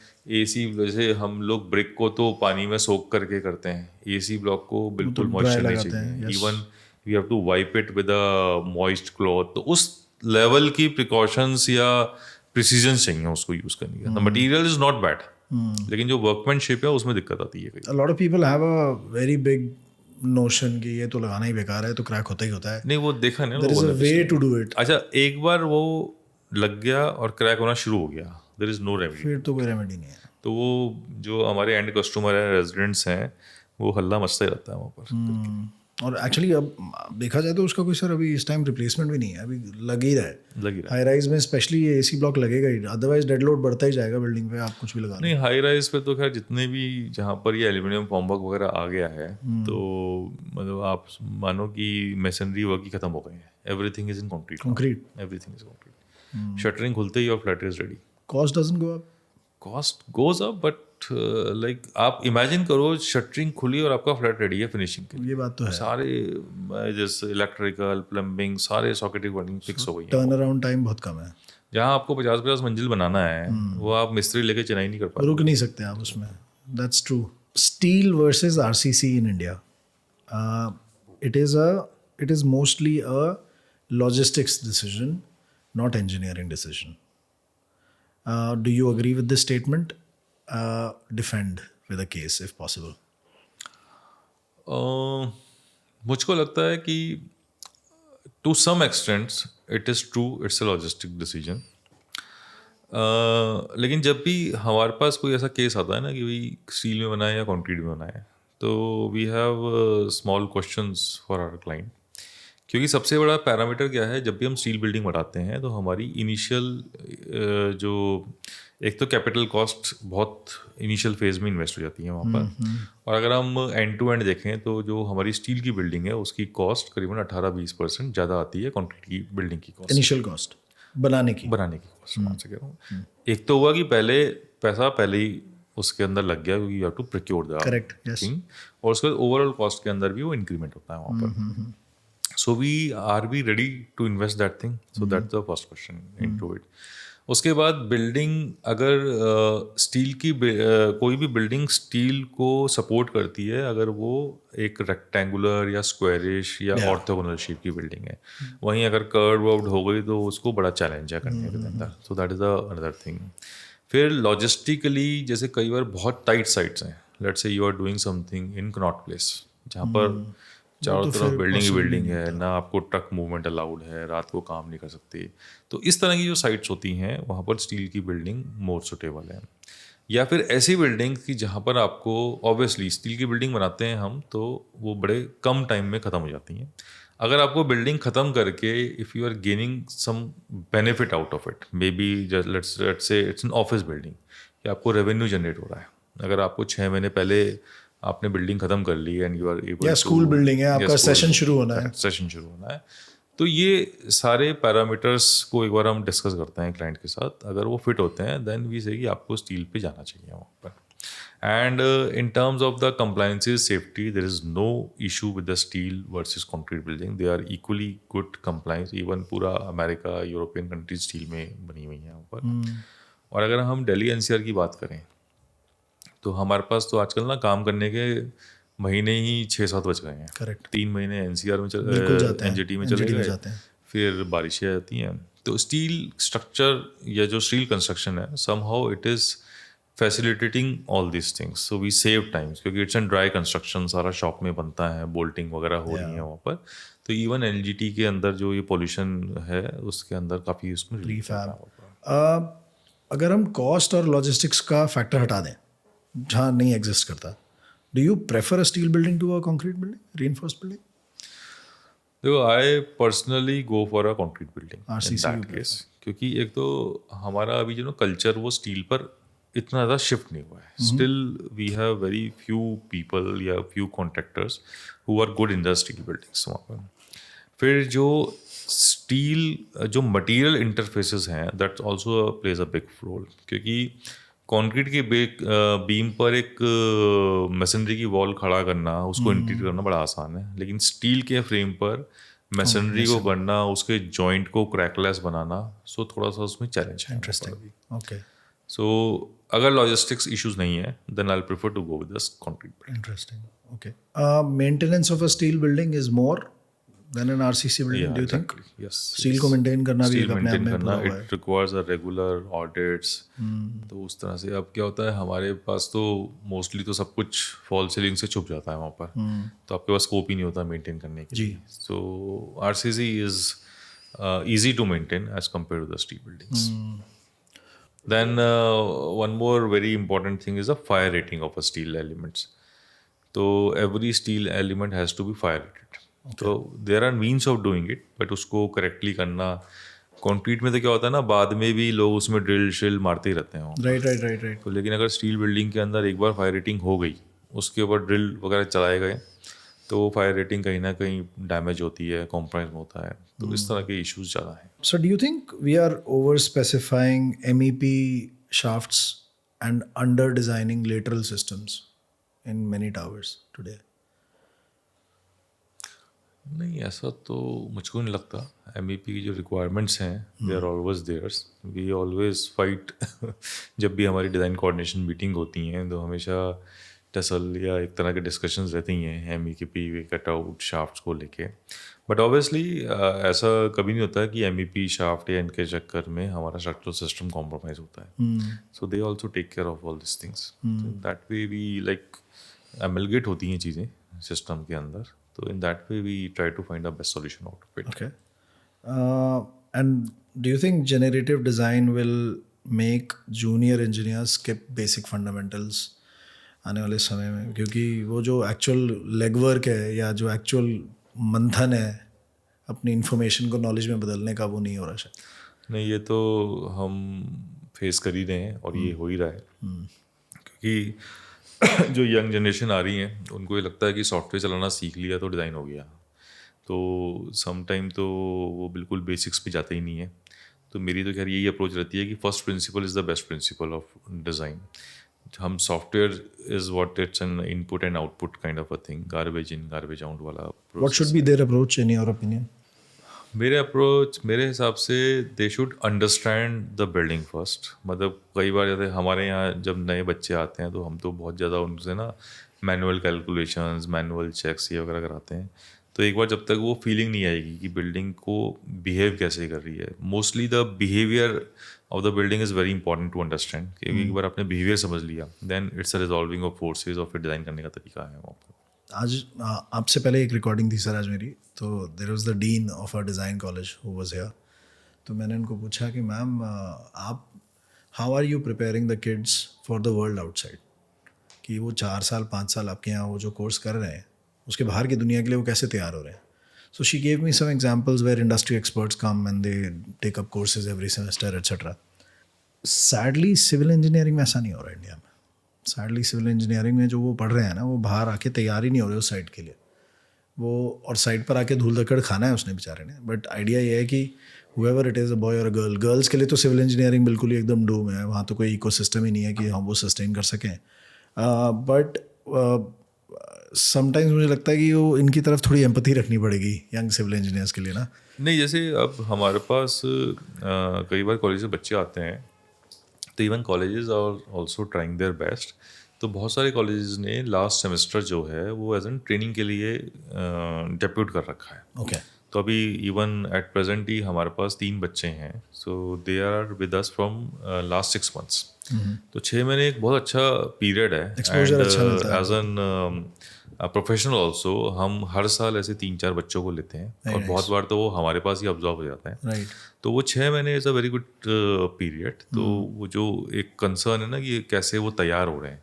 एसी जैसे हम लोग ब्रिक को तो पानी में सोक करके करते हैं, एसी ब्लॉक को बिल्कुल dry मॉइस्चर नहीं लगाते हैं, चाहिए. yes. Even we have to wipe it with a moist cloth. तो उस लेवल की प्रिकॉशंस या प्रिसीजन चाहिए उसको यूज करने का. The material is not bad, लेकिन जो वर्कमैनशिप है उसमें दिक्कत आती है. A lot of people have a very big notion कि ये तो लगाना ही बेकार है, तो क्रैक होता ही होता है. नहीं, वो देखा नहीं There is लोगों a ने. way to do it. अच्छा, एक बार वो लग गया और क्रैक होना शुरू हो गया, देयर इज नो रेमेडी. फिर तो कोई रेमेडी नहीं है. तो वो जो हमारे एंड कस्टमर है, रेजिडेंट्स हैं, वो हल्ला मचता ही रहता है वहाँ पर. और एक्चुअली अब देखा जाए तो उसका कोई सर अभी इस टाइम रिप्लेसमेंट भी नहीं है, अभी लग ही रहा है. लगी रहा हाई राइज में स्पेशली ये एसी ब्लॉक लगेगा ही, अदरवाइज डेड लोड बढ़ता ही जाएगा बिल्डिंग पे, आप कुछ भी लगा नहीं. हाई राइज पे तो खैर जितने भी जहाँ पर ये एल्यूमिनियम फॉर्मवर्क वगैरह आ गया है, तो मतलब आप मानो कि मेसनरी वर्क ही खत्म हो गए हैं. Everything is in concrete. Concrete. Everything is concrete. Shuttering खुलते ही और flat is ready. Cost doesn't go up. Cost goes up, but like आप इमेजिन करो शटरिंग खुली और आपका फ्लैट रेडी है फिनिशिंग के लिए. ये बात तो है. सारे जैसे इलेक्ट्रिकल, प्लम्बिंग, सारे सॉकेटिंग वर्किंग फिक्स हो गई है. टर्न अराउंड टाइम बहुत कम है. जहाँ आपको 50-50 मंजिल बनाना है, वो आप मिस्त्री लेके चेन्नई नहीं कर पाते. रुक नहीं सकते आप उसमें. That's true. Steel versus RCC in India, it is mostly a logistics decision, not engineering decision. Do you agree with this statement? Defend with a case if possible. मुझको लगता है कि to some extents it is true, it's a logistic decision. लेकिन जब भी हमारे पास कोई ऐसा केस आता है ना कि भाई स्टील में बनाए या कंक्रीट में बनाए, तो we have small questions for our client. क्योंकि सबसे बड़ा पैरामीटर क्या है, जब भी हम स्टील बिल्डिंग बनाते हैं तो हमारी इनिशियल जो एक तो कैपिटल कॉस्ट बहुत इनिशियल फेज में इन्वेस्ट हो जाती है वहाँ पर. और अगर हम एंड टू एंड देखें तो जो हमारी स्टील की बिल्डिंग है उसकी कॉस्ट करीबन 18-20% ज़्यादा आती है कंक्रीट की बिल्डिंग की कॉस्ट. इनिशियल कॉस्ट बनाने की कॉस्ट मैं आपसे कह रहा हूँ. एक तो हुआ कि पैसा पहले ही उसके अंदर लग गया क्योंकि you have to procure the correct. Yes. Thing, और उसके बाद ओवरऑल कॉस्ट के अंदर भी वो इंक्रीमेंट होता है वहाँ पर. So are we ready to invest that thing? So that's the first question into it. उसके बाद बिल्डिंग अगर स्टील की कोई भी बिल्डिंग स्टील को सपोर्ट करती है अगर वो एक रेक्टेंगुलर या स्क्वायरिश या ऑर्थोगोनल शेप की बिल्डिंग है. वहीं अगर कर्व आउट हो गई तो उसको बड़ा चैलेंज है करने के अंदर. So that is another thing. फिर लॉजिस्टिकली जैसे कई बार बहुत टाइट साइट्स हैं, let's say you are doing something in Connaught Place जहाँ पर चारों तरफ बिल्डिंग ही बिल्डिंग है, ना आपको ट्रक मूवमेंट अलाउड है, रात को काम नहीं कर सकते. तो इस तरह की जो साइट्स होती हैं वहाँ पर स्टील की बिल्डिंग मोर सुटेबल है. या फिर ऐसी बिल्डिंग की जहाँ पर आपको ऑब्वियसली स्टील की बिल्डिंग बनाते हैं हम तो वो बड़े कम टाइम में ख़त्म हो जाती हैं. अगर आपको बिल्डिंग ख़त्म करके if you are gaining some benefit out of it, maybe let's say it's an office building कि आपको रेवेन्यू जनरेट हो रहा है. अगर आपको 6 महीने पहले आपने बिल्डिंग खत्म कर ली एंड यू आर एबल, या स्कूल बिल्डिंग है, आपका सेशन शुरू होना है, तो ये सारे पैरामीटर्स को एक बार हम डिस्कस करते हैं क्लाइंट के साथ. अगर वो फिट होते हैं देन वी से कि आपको स्टील पे जाना चाहिए वहाँ पर. And in terms of the compliances safety there is no issue with the steel versus concrete building. They are equally good compliance. Even पूरा अमेरिका, यूरोपियन कंट्रीज स्टील में बनी हुई हैं वहाँ पर. और अगर हम दिल्ली एनसीआर की बात करें तो हमारे पास तो आजकल ना काम करने के महीने ही 6-7 बज गए हैं. करेक्ट. 3 महीने एनसीआर में एनजीटी में चले गए, फिर बारिशें आती हैं. तो स्टील स्ट्रक्चर या जो स्टील कंस्ट्रक्शन है somehow it is facilitating all this things. So we save times क्योंकि इट्स एन ड्राई कंस्ट्रक्शन, सारा शॉप में बनता है, बोल्टिंग वगैरह हो रही है वहाँ पर. तो इवन एनजीटी के अंदर जो ये पॉल्यूशन है उसके अंदर काफ़ी उसमें रिलीफ. अगर हम कॉस्ट और लॉजिस्टिक्स का फैक्टर हटा दें जहाँ नहीं एग्जिस्ट करता, do you prefer a steel building to a concrete building, reinforced building? देखो, I personally go for a concrete building RCC in that case. क्योंकि एक तो हमारा अभी जो कल्चर वो स्टील पर इतना ज़्यादा शिफ्ट नहीं हुआ है. Still we have very few people या few contractors who are good in the steel buildings वहाँ पर. फिर जो स्टील जो मटीरियल इंटरफेसेस हैं that also plays a big role. क्योंकि कंक्रीट की बीम पर एक मशीनरी की वॉल खड़ा करना, उसको इंटीग्रेट करना बड़ा आसान है, लेकिन स्टील के फ्रेम पर मैसनरी को करना, उसके जॉइंट को क्रैकलेस बनाना, सो थोड़ा सा उसमें चैलेंज है। इंटरेस्टिंग। ओके, सो अगर लॉजिस्टिक्स इश्यूज नहीं है then I prefer to go with the concrete. interesting. Okay. Maintenance of a steel building is more than an RCC building, do you think? Yes. Steel को maintain करना भी steel एक अपने आप maintain में करना, पूरा हुआ है। It requires a regular audits. तो उस तरह से अब क्या होता है, हमारे पास तो मोस्टली तो सब कुछ फॉल सीलिंग से छुप जाता है वहाँ पर, तो आपके पास स्कोप ही नहीं होता मेंटेन करने के लिए। So RCC is easy to maintain as compared to the steel buildings. Then one more very important thing is the fire rating of a steel elements. So every steel element has to be fire rated. So there are means of doing it, but उसको correctly करना, concrete में तो क्या होता है ना, बाद में भी लोग उसमें ड्रिल शिल मारते ही रहते हैं। राइट। तो लेकिन अगर स्टील बिल्डिंग के अंदर एक बार फायर रेटिंग हो गई, उसके ऊपर ड्रिल वगैरह चलाए गए, तो फायर रेटिंग कहीं ना कहीं डैमेज होती है, कॉम्प्रोमाइज होता है, तो इस तरह के इश्यूज ज़्यादा हैं। So do you think we are over specifying MEP shafts and under designing lateral systems in many towers today? नहीं, ऐसा तो मुझको नहीं लगता। MEP की जो रिक्वायरमेंट्स हैं they are always theirs, we always fight. जब भी हमारी डिज़ाइन कोऑर्डिनेशन मीटिंग होती हैं तो हमेशा टसल या एक तरह के डिस्कशंस रहती हैं MEP कटआउट शाफ्ट्स को लेके। बट ऑब्वियसली ऐसा कभी नहीं होता कि MEP शाफ्ट या इनके चक्कर में हमारा स्ट्रक्चरल सिस्टम कॉम्प्रोमाइज होता है। So they also take care of all this things, that way we like amalgamate होती हैं चीज़ें सिस्टम के अंदर, तो in that way we try to find a best solution out of it. Okay. And do you think generative design will make junior engineers skip basic fundamentals आने वाले समय में? क्योंकि वो जो एक्चुअल लेगवर्क है या जो एक्चुअल मंथन है अपनी इंफॉर्मेशन को नॉलेज में बदलने का, वो नहीं हो रहा शायद। नहीं, ये तो हम फेस कर ही रहे हैं और ये हो ही रहा है, क्योंकि जो यंग जनरेशन आ रही है उनको ये लगता है कि सॉफ्टवेयर चलाना सीख लिया तो डिज़ाइन हो गया, तो सम टाइम तो वो बिल्कुल बेसिक्स पे जाते ही नहीं है। तो मेरी तो खैर यही अप्रोच रहती है कि first principle is the best principle of design. हम software is what it's an input and output kind of a thing, garbage in garbage out वाला। What should be their approach in your opinion? मेरे हिसाब से they should understand the building first. मतलब कई बार जैसे हमारे यहाँ जब नए बच्चे आते हैं तो हम तो बहुत ज़्यादा उनसे ना मैनुअल कैलकुलेशंस, मैनुअल चेक्स ये वगैरह कराते हैं, तो एक बार जब तक वो फीलिंग नहीं आएगी कि बिल्डिंग को बिहेव कैसे कर रही है, mostly the behaviour of the building is very important to understand. क्योंकि एक बार आपने बिहेवियर समझ लिया then it's a resolving of forces और फिर डिज़ाइन करने का तरीका है वहाँ पर। आज आपसे पहले एक रिकॉर्डिंग थी सर आज मेरी, तो there was the dean of a design college who was here. तो मैंने उनको पूछा कि मैम आप how are you preparing the kids for the world outside, कि वो 4 साल 5 साल आपके यहाँ वो जो कोर्स कर रहे हैं उसके बाहर की दुनिया के लिए वो कैसे तैयार हो रहे हैं। So she gave me some examples where industry experts come and they take up courses every semester etcetera. Sadly civil engineering में ऐसा नहीं हो रहा है इंडिया में। सैडली सिविल इंजीनियरिंग में जो वो पढ़ रहे हैं ना, वो बाहर आके तैयार ही नहीं हो रहे उस साइड के लिए। वो और साइड पर आके धूल धक्कड़ खाना है उसने बेचारे ने। बट आइडिया ये है कि whoever it is a boy और अ गर्ल, गर्ल्स के लिए तो सिविल इंजीनियरिंग बिल्कुल ही एकदम डूम है, वहाँ तो कोई इकोसिस्टम ही नहीं है कि हम वो सस्टेन कर सकें। बट समटाइम्स मुझे लगता है कि वो इनकी तरफ थोड़ी एम्पैथी रखनी पड़ेगी यंग सिविल इंजीनियर्स के लिए ना। नहीं, जैसे अब हमारे पास कई बार कॉलेज से बच्चे आते हैं, तो even colleges are also trying their best. तो बहुत सारे कॉलेजेस ने लास्ट सेमेस्टर जो है वो एज एन ट्रेनिंग के लिए डेप्यूट कर रखा है। ओके। तो अभी इवन एट प्रेजेंट ही हमारे पास 3 बच्चे हैं, so they are with us from last 6 months। तो 6 महीने एक बहुत अच्छा पीरियड है, Exposure अच्छा मिलता है। एज एन प्रोफेशनल ऑल्सो हम हर साल ऐसे 3-4 बच्चों को लेते हैं और बहुत बार तो वो हमारे पास ही ऑब्जर्व हो जाता है। राइट। तो वो 6 महीने is a very good period. तो वो जो एक कंसर्न है ना कि कैसे वो तैयार हो रहे हैं,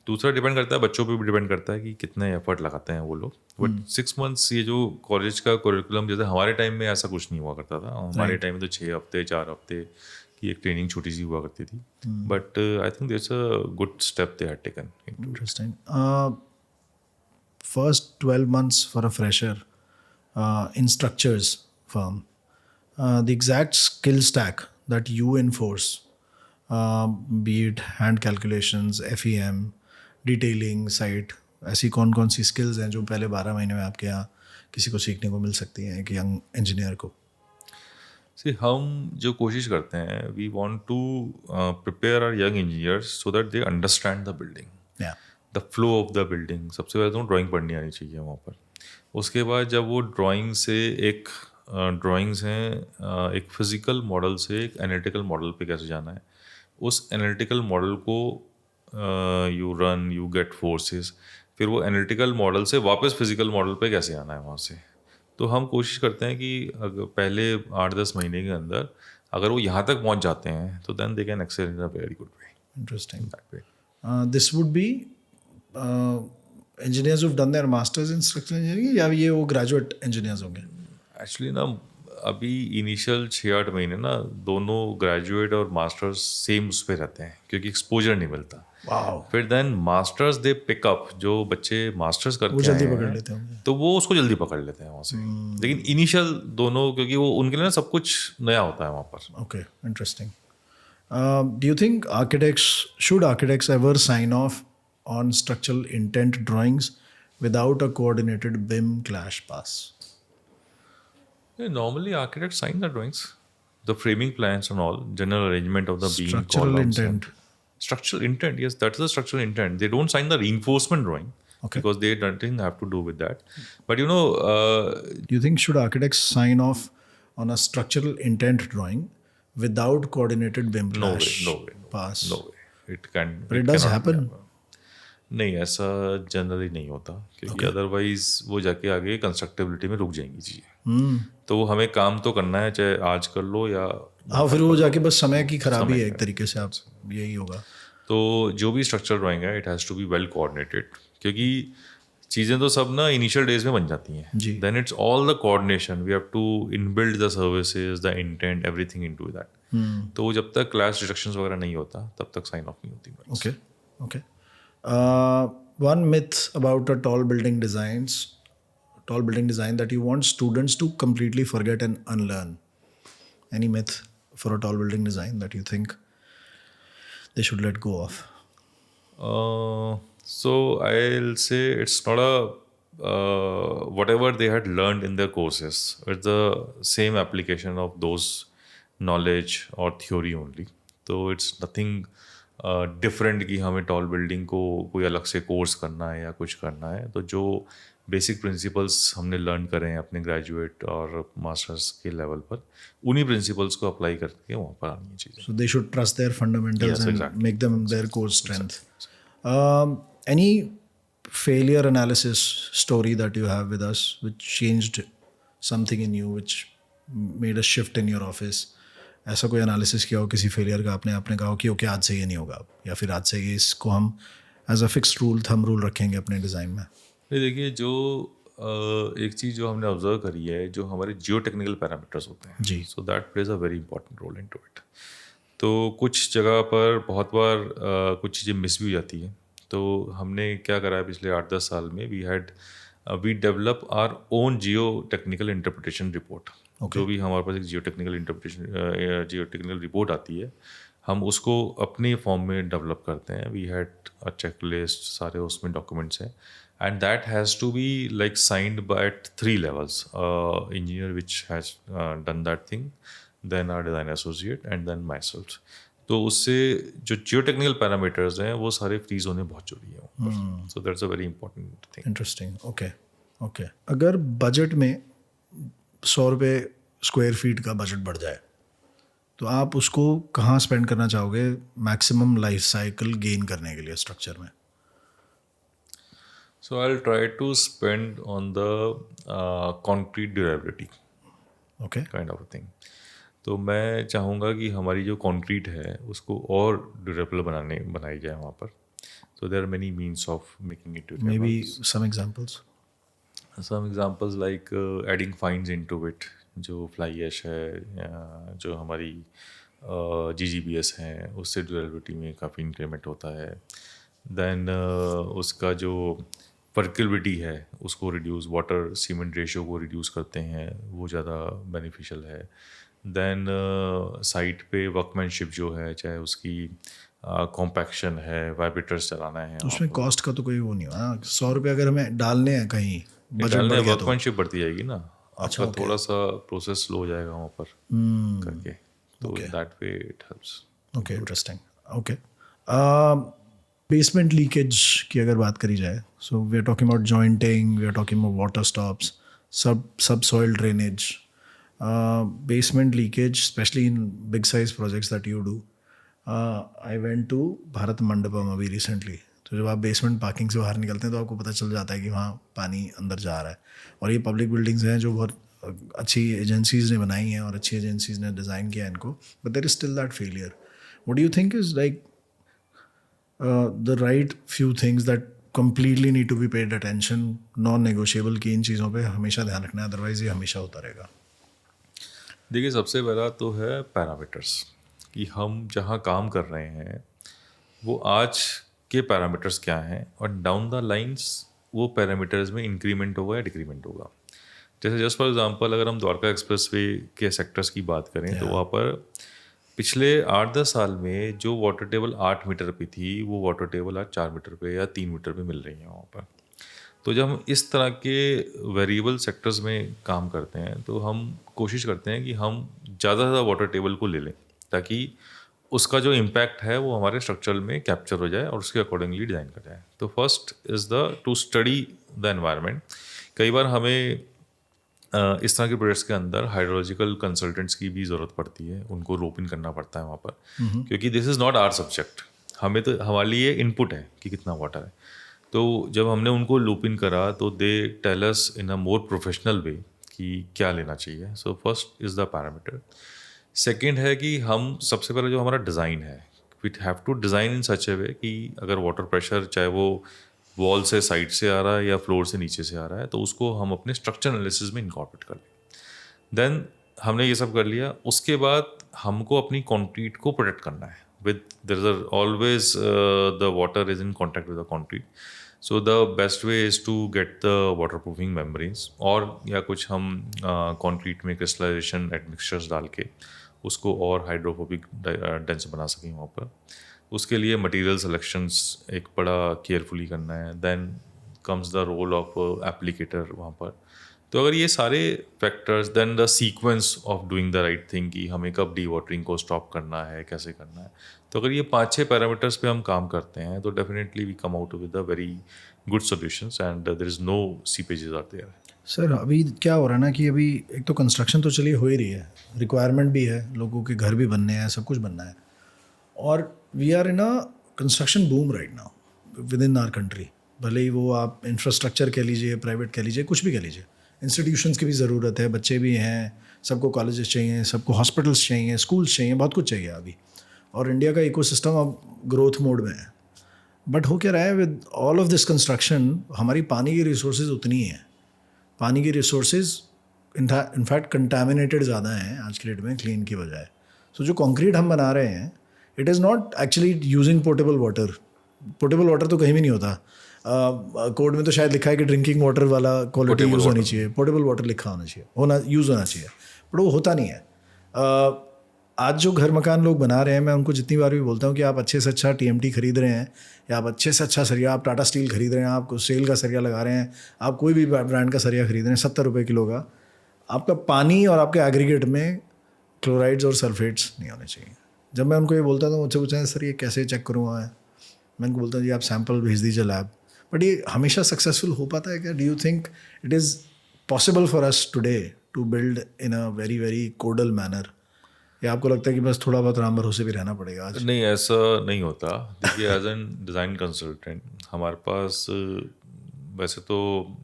दूसरा डिपेंड करता है बच्चों पे भी डिपेंड करता है कि कितने एफर्ट लगाते हैं वो लोग। बट 6 months ये जो कॉलेज का करिकुलम, जैसे हमारे टाइम में ऐसा कुछ नहीं हुआ करता था। हमारे टाइम में तो 6 हफ्ते 4 हफ्ते की एक ट्रेनिंग छोटी सी हुआ करती थी। But I think that's a good step they had taken. Interesting. First 12 months for a fresher in structures firm, the exact skill stack that you enforce, be it hand calculations, FEM, detailing, site, ऐसी कौन कौन सी skills हैं जो पहले 12 महीने में आपके यहाँ किसी को सीखने को मिल सकती हैं एक यंग इंजीनियर को? हम जो कोशिश करते हैं, we want to prepare our young engineers so that they understand the building, या the flow of the building. सबसे पहले तो ड्राइंग पढ़नी आनी चाहिए वहाँ पर। उसके बाद जब वो ड्राइंग से एक ड्राइंग्स हैं एक फिज़िकल मॉडल से एक एनालिटिकल मॉडल पे कैसे जाना है, उस एनालिटिकल मॉडल को you run, you get forces, फिर वो एनालिटिकल मॉडल से वापस फिज़िकल मॉडल पे कैसे आना है वहाँ से। तो हम कोशिश करते हैं कि अगर पहले 8-10 महीने के अंदर अगर वो यहाँ तक पहुँच जाते हैं तो then they can excel in a very good way. Interesting. That way this would be engineers who've done their masters in structural engineering, या ये वो ग्रेजुएट इंजीनियर्स होंगे? एक्चुअली ना अभी इनिशियल 6-8 महीने ना दोनों ग्रेजुएट और मास्टर्स सेम उस पर रहते हैं क्योंकि एक्सपोजर नहीं मिलता। वाओ, फिर देन मास्टर्स दे पिकअप, जो बच्चे मास्टर्स करके वो जल्दी आए पकड़ हैं, लेते होंगे. तो वो उसको जल्दी पकड़ लेते हैं वहाँ से। लेकिन इनिशियल दोनों, क्योंकि वो उनके लिए ना सब कुछ नया होता है वहाँ पर। Okay, interesting. Do you think should architects ever sign off on structural intent drawings without a coordinated BIM clash pass? Normally architects sign the drawings, the framing plans and all, general arrangement of the beam Structural columns and- intent. Structural intent, yes, that's the structural intent. They don't sign the reinforcement drawing Okay. because they don't have to do with that. But Do you think should architects sign off on a structural intent drawing without coordinated BIM no way, clash no way, pass? no way. It can. But it does cannot happen. नहीं, ऐसा generally नहीं होता क्योंकि otherwise वो जाके आगे कंस्ट्रक्टेबिलिटी में रुक जाएंगी चीज़ें। तो वो हमें काम तो करना है, चाहे आज कर लो या हाँ, फिर वो जाके बस समय की खराबी है एक तरीके से, आप यही होगा. तो जो भी स्ट्रक्चर ड्राइंग है, it has to be well coordinated, क्योंकि चीज़ें तो सब ना इनिशियल डेज में बन जाती हैं। जी. Then it's all the coordination, we have to inbuild the services, the intent, everything into that. तो जब तक क्लास डिस्ट्रक्शंस वगैरह नहीं होता तब तक साइन ऑफ नहीं होती। Okay, okay. One myth about a tall building design that you want students to completely forget and unlearn. Any myth for a tall building design that you think they should let go of? So I'll say it's not whatever they had learned in their courses, it's the same application of those knowledge or theory only. So it's nothing different कि हमें tall building को कोई अलग से course करना है या कुछ करना है। तो जो बेसिक प्रिंसिपल्स हमने लर्न करें हैं अपने ग्रेजुएट और मास्टर्स के लेवल पर, उन्हीं प्रिंसिपल्स को अप्लाई करके वहाँ पर आनी चाहिए। So they should trust their fundamentals Yes, and exactly. make them their core strength. Any failure analysis story that you have with us which changed something in you, which made a shift in your office? ऐसा कोई analysis किया हो किसी failure का, आपने कहा हो कि ओके आज से ये नहीं होगा, या फिर आज से ये इसको हम as a fixed rule, thumb rule रखेंगे अपने डिज़ाइन में? देखिए, जो एक चीज़ जो हमने ऑब्जर्व करी है, जो हमारे जियो टेक्निकल पैरामीटर्स होते हैं जी, so that plays a very important role in to it. तो कुछ जगह पर बहुत बार कुछ चीज़ें मिस भी हो जाती हैं। तो हमने क्या करा है पिछले 8-10 साल में, we develop our own geotechnical interpretation report. जो भी हमारे पास एक जियो टेक्निकल रिपोर्ट आती है, हम उसको अपने फॉर्म में डेवलप करते हैं। We had a check list, सारे उसमें डॉक्यूमेंट्स हैं, and that has to be like signed by 3 levels, engineer which has done that thing, then our design associate and then myself. तो उससे जो जियो technical parameters हैं वो सारे freeze होने बहुत जरूरी है। So that's a very important thing. Interesting, okay okay. अगर बजट में 100 रुपये स्क्वायर फीट का बजट बढ़ जाए तो आप उसको कहाँ स्पेंड करना चाहोगे मैक्सिमम लाइफ साइकिल गेन करने के लिए स्ट्रक्चर में? So I will try to spend on the concrete durability, okay, kind of thing. तो मैं चाहूँगा कि हमारी जो कंक्रीट है उसको और ड्यूरेबल बनाई जाए वहाँ पर। So there are many means of making it durable. Maybe some examples like adding fines into it, जो फ्लाई ऐश है या जो हमारी GGBS हैं, उससे ड्यूरेबिलिटी में काफ़ी इंक्रीमेंट होता है। देन उसका जो परकिलिटी है उसको रिड्यूस, वाटर सीमेंट रेशियो को रिड्यूस करते हैं, वो ज़्यादा बेनिफिशियल है। देन साइट पे वर्कमैनशिप जो है, चाहे उसकी कॉम्पैक्शन है, वाइब्रेटर्स चलाना है, उसमें कॉस्ट का तो कोई वो नहीं होगा। 100 रुपये अगर हमें डालने हैं कहीं बजट बढ़ गया तो वर्कमैनशिप बढ़ती जाएगी ना, आपका थोड़ा सा प्रोसेस स्लो हो जाएगा वहाँ पर करके, तो that way it helps. Okay, interesting. Okay, basement leakage की अगर बात करी जाए, so we are talking about jointing, we are talking about water stops, subsoil drainage, basement leakage, especially in big size projects that you do. I went to Bharat Mandapam अभी recently, तो जब आप basement parking से बाहर निकलते हैं तो आपको पता चल जाता है कि वहाँ पानी अंदर जा रहा है। और ये पब्लिक बिल्डिंग्स हैं जो बहुत अच्छी एजेंसीज ने बनाई हैं और अच्छी एजेंसीज ने डिज़ाइन किया है इनको, but there is still that failure. What do you think is like the right few things that completely need to be paid attention, non negotiable, कि इन चीज़ों पे हमेशा ध्यान रखना है, अदरवाइज ये हमेशा होता रहेगा? देखिए, सबसे पहला तो है पैरामीटर्स, कि हम जहाँ काम कर रहे हैं वो आज के पैरामीटर्स क्या हैं और डाउन द लाइंस वो पैरामीटर्स में इंक्रीमेंट होगा या डिक्रीमेंट होगा। जैसे जस्ट फॉर एग्जांपल अगर हम द्वारका एक्सप्रेसवे के सेक्टर्स की बात करें तो वहाँ पर पिछले 8-10 साल में जो वाटर टेबल 8 मीटर पे थी वो वाटर टेबल आज 4 मीटर पे या 3 मीटर पे मिल रही है वहाँ पर। तो जब हम इस तरह के वेरिएबल सेक्टर्स में काम करते हैं तो हम कोशिश करते हैं कि हम ज़्यादा से ज़्यादा वाटर टेबल को ले लें ताकि उसका जो इम्पैक्ट है वो हमारे स्ट्रक्चर में कैप्चर हो जाए और उसके अकॉर्डिंगली डिज़ाइन कर जाए। तो first is the two study the environment. कई बार हमें इस तरह के प्रोजेक्ट्स के अंदर हाइड्रोलॉजिकल कंसल्टेंट्स की भी ज़रूरत पड़ती है, उनको रोप इन करना पड़ता है वहाँ पर, क्योंकि this is not our subject. हमें तो हमारे लिए इनपुट है कि कितना वाटर है। तो जब हमने उनको लूप इन करा तो they tell us in a more professional way कि क्या लेना चाहिए। So first is the parameter. Second है कि हम सबसे पहले जो हमारा डिज़ाइन है, we have to design in सच ए वे कि अगर वाटर प्रेशर चाहे वो वॉल से साइड से आ रहा है या फ्लोर से नीचे से आ रहा है तो उसको हम अपने स्ट्रक्चर एनालिसिस में इनकॉर्पोरेट कर लें। देन हमने ये सब कर लिया, उसके बाद हमको अपनी कंक्रीट को प्रोटेक्ट करना है with there is always the water is in contact with the concrete. So the best way is to get the waterproofing membranes और या कुछ हम कंक्रीट में क्रिस्टलाइजेशन एडमिक्सचर्स डाल के उसको और हाइड्रोफोबिक डेंस बना सकें वहाँ पर। उसके लिए मटेरियल सिलेक्शंस एक बड़ा केयरफुली करना है। Then comes the role of applicator वहाँ पर। तो अगर ये सारे factors, then the sequence of doing the right thing कि हमें कब डी वाटरिंग को स्टॉप करना है, कैसे करना है, तो अगर ये 5-6 पैरामीटर्स पे हम काम करते हैं तो definitely we come out with a very good solutions and there is no seepages are there. Sir अभी क्या हो रहा है ना कि अभी एक तो कंस्ट्रक्शन तो चलिए हो ही रही है, रिक्वायरमेंट भी है, लोगों के घर भी बनने हैं, सब कुछ बनना है, और we are in a construction boom right now within our country. भले ही वो आप इंफ्रास्ट्रक्चर कह लीजिए, प्राइवेट कह लीजिए, कुछ भी कह लीजिए, इंस्टीट्यूशंस की भी ज़रूरत है, बच्चे भी हैं, सबको कॉलेजेस चाहिए, सबको हॉस्पिटल्स चाहिए, स्कूल्स चाहिए, बहुत कुछ चाहिए अभी, और इंडिया का इकोसिस्टम अब ग्रोथ मोड में है। बट हो क्या रहा है with all of this construction, हमारी पानी की रिसोर्सेज उतनी ही हैं, पानी की रिसोर्सेज इनफैक्ट कंटामिनेटेड ज़्यादा हैं आज की डेट में क्लीन की बजाय। सो जो कंक्रीट हम बना रहे हैं it is not actually using portable water. Portable water तो कहीं भी नहीं होता, कोड में तो शायद लिखा है कि ड्रिंकिंग वाटर वाला क्वालिटी यूज़ होनी चाहिए, पोर्टेबल वाटर लिखा होना चाहिए, यूज़ होना चाहिए, बट वो होता नहीं है। आज जो घर मकान लोग बना रहे हैं, मैं उनको जितनी बार भी बोलता हूँ कि आप अच्छे से अच्छा TMT खरीद रहे हैं या आप अच्छे से अच्छा सरिया, आप टाटा स्टील खरीद रहे हैं, आप सेल का सरिया लगा रहे हैं, आप कोई भी ब्रांड का सरिया खरीद रहे हैं 70 रुपये किलो का, आपका पानी और आपके एग्रीगेट में क्लोराइड्स और सल्फेट्स नहीं होने चाहिए। जब मैं उनको ये बोलता था मुझसे पूछते हैं सर ये कैसे चेक करूँगा, मैं उनको बोलता हूँ जी आप सैम्पल भेज दीजिए लैब। बट ये हमेशा सक्सेसफुल हो पाता है क्या? Do you think it is possible for us today to build in a very very codal manner, या आपको लगता है कि बस थोड़ा बहुत राम भरोसे भी रहना पड़ेगा आज? नहीं, ऐसा नहीं होता। देखिए, एज एन डिज़ाइन कंसल्टेंट हमारे पास वैसे तो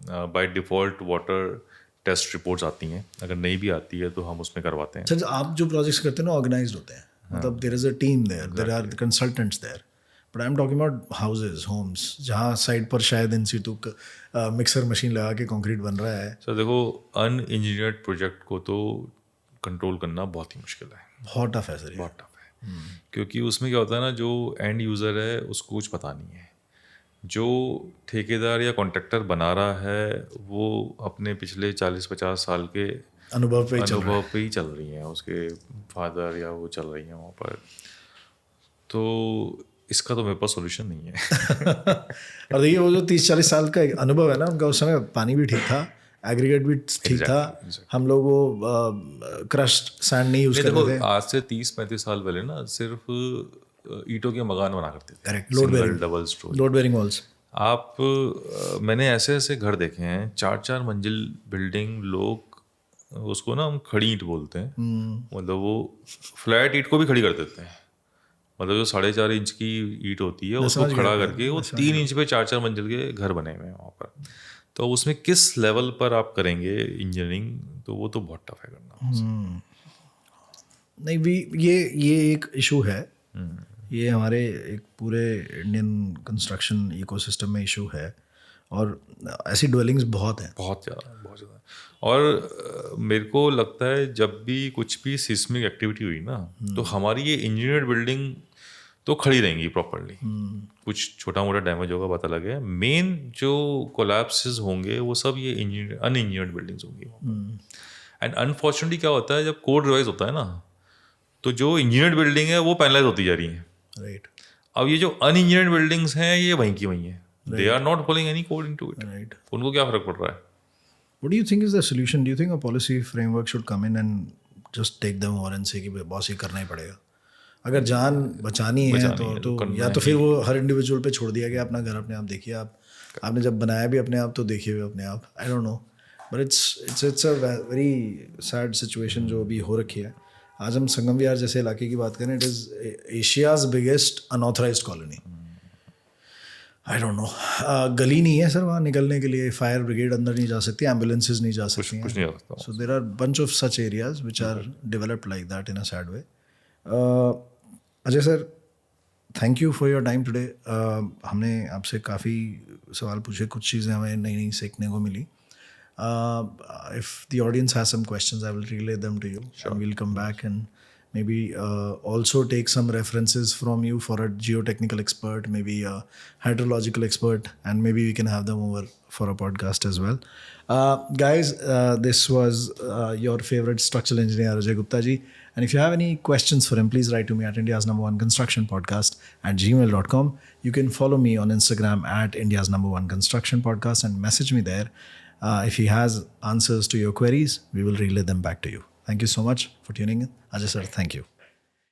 by default water test reports आती हैं, अगर नहीं भी आती है तो हम उसमें करवाते हैं। अच्छा, आप जो प्रोजेक्ट्स करते हैं ना ऑर्गेनाइज्ड होते हैं, मतलब there is a team there, there are consultants there, but I am talking about houses, homes, जहाँ साइड पर शायद इन सिटू मिक्सर मशीन लगा के कंक्रीट बन रहा है। सर देखो, अनइंजीनियर्ड प्रोजेक्ट को तो कंट्रोल करना बहुत ही मुश्किल है, बहुत टफ है सर, बहुत टफ है। क्योंकि उसमें क्या होता है ना, जो एंड यूज़र है उसको कुछ पता नहीं है, जो ठेकेदार या कॉन्ट्रैक्टर बना रहा है वो अपने पिछले 40-50 साल के अनुभव पे ही चल रही हैं, उसके फादर या वो चल रही हैं वहाँ पर। तो इसका तो मेरे पास सोल्यूशन नहीं है। और देखिए वो जो 30-40 साल का एक अनुभव है ना उनका, उस समय पानी भी ठीक था, एग्रीगेट भी ठीक था, हम लोग वो क्रश्ड सैंड नहीं यूज़ करते थे। आज से 30-35 साल पहले ना सिर्फ ईंटों के मकान बना करते थे, correct, load bearing, double storey, load bearing walls. आप मैंने ऐसे ऐसे घर देखे हैं 4-4 मंजिल बिल्डिंग, लोग उसको ना हम खड़ी ईंट बोलते हैं, मतलब वो फ्लैट ईंट को भी खड़ी कर देते हैं, मतलब जो 4.5 इंच की ईंट होती है उसको खड़ा करके वो 3 इंच पे 4-4 मंजिल के घर बने हुए हैं वहाँ पर। तो उसमें किस लेवल पर आप करेंगे इंजीनियरिंग, तो वो तो बहुत टफ है करना। नहीं भी ये एक इशू है, ये हमारे एक पूरे इंडियन कंस्ट्रक्शन इकोसिस्टम में इशू है, और ऐसी ड्वेलिंग्स बहुत हैं, बहुत ज़्यादा। और मेरे को लगता है जब भी कुछ भी सिस्मिक एक्टिविटी हुई ना, तो हमारी ये इंजीनियर्ड बिल्डिंग तो खड़ी रहेंगी प्रॉपरली, कुछ छोटा मोटा डैमेज होगा बात अलग है, मेन जो कोलैप्सेस होंगे वो सब ये अनइंजीनियर्ड बिल्डिंग्स होंगी। एंड अनफॉर्चुनेटली क्या होता है, जब कोड रिवाइज होता है ना, तो जो इंजीनियर्ड बिल्डिंग है वो पैनलाइज होती जा रही है, राइट। अब ये जो अनइंजीनियर्ड बिल्डिंग्स हैं ये वहीं की वहीं हैं, they are not following any code into it, right. उनको क्या फर्क पड़ रहा है? What do you think is the solution? Do you think a policy framework should come in and just take them over and say कि boss ये करना ही पड़ेगा? अगर जान बचानी है तो या तो फिर वो हर इंडिविजुअल पे छोड़ दिया गया, अपना घर अपने आप देखिए, आपने जब बनाया भी अपने आप तो देखिए भी अपने आप, आई don't no, but it's a very sad situation जो अभी हो रखी है। आज हम संगम विहार जैसे इलाके की बात करें, it is Asia's biggest unauthorised colony. I don't know, गली नहीं है सर वहाँ निकलने के लिए, फायर ब्रिगेड अंदर नहीं जा सकती, एम्बुलेंसेज नहीं जा सकती कुछ नहीं आ सकता। So there are bunch of such areas which are developed like that in a sad way. Ajay sir, thank you for your time today. हमने आपसे काफ़ी सवाल पूछे, कुछ चीज़ें हमें नई नई सीखने को मिली। If the audience has some questions I will relay them to you, and we will come back and maybe also take some references from you for a geotechnical expert, maybe a hydrological expert, and maybe we can have them over for a podcast as well. Guys, this was your favorite structural engineer Ajay Gupta ji, and if you have any questions for him, please write to me at India's #1 construction podcast @gmail.com. You can follow me on Instagram at India's #1 construction podcast and message me there. If he has answers to your queries, we will relay them back to you. Thank you so much for tuning in. Ajay sir, thank you.